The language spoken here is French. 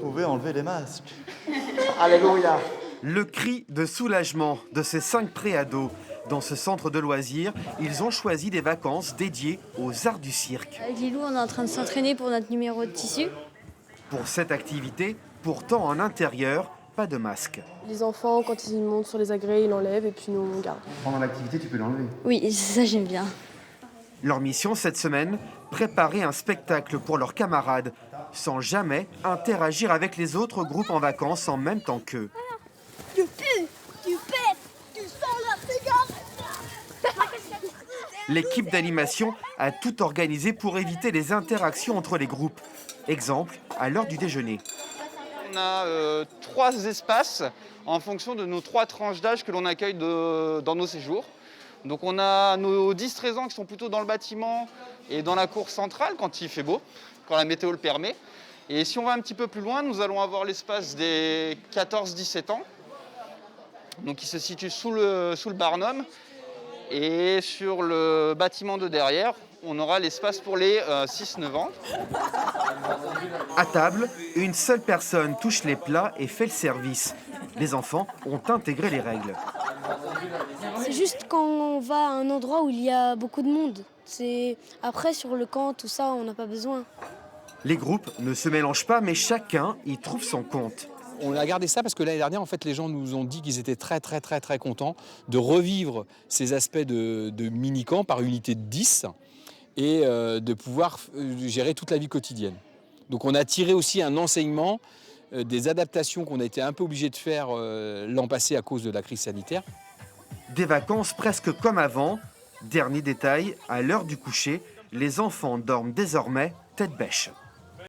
pouvez enlever les masques. Alléluia. Le cri de soulagement de ces 5 préados. Dans ce centre de loisirs, ils ont choisi des vacances dédiées aux arts du cirque. Avec Lilou, on est en train de s'entraîner pour notre numéro de tissu. Pour cette activité, pourtant en intérieur, pas de masque. Les enfants, quand ils montent sur les agrès, ils l'enlèvent et puis nous, on garde. Pendant l'activité, tu peux l'enlever. Oui, ça j'aime bien. Leur mission cette semaine, préparer un spectacle pour leurs camarades, sans jamais interagir avec les autres groupes en vacances en même temps qu'eux. Tu pues, tu pètes, tu sens la cigarette. L'équipe d'animation a tout organisé pour éviter les interactions entre les groupes. Exemple, à l'heure du déjeuner. On a 3 espaces en fonction de nos 3 tranches d'âge que l'on accueille dans nos séjours. Donc on a nos 10-13 ans qui sont plutôt dans le bâtiment et dans la cour centrale quand il fait beau, quand la météo le permet. Et si on va un petit peu plus loin, nous allons avoir l'espace des 14-17 ans, donc qui se situe sous le Barnum. Et sur le bâtiment de derrière, on aura l'espace pour les 6-9 ans. À table, une seule personne touche les plats et fait le service. Les enfants ont intégré les règles. C'est juste quand on va à un endroit où il y a beaucoup de monde. Après, sur le camp, tout ça, on n'a pas besoin. Les groupes ne se mélangent pas, mais chacun y trouve son compte. On a gardé ça parce que l'année dernière, en fait, les gens nous ont dit qu'ils étaient très contents de revivre ces aspects de mini-camp par unité de 10 et de pouvoir gérer toute la vie quotidienne. Donc on a tiré aussi un enseignement des adaptations qu'on a été un peu obligé de faire l'an passé à cause de la crise sanitaire. Des vacances presque comme avant. Dernier détail, à l'heure du coucher, les enfants dorment désormais tête bêche.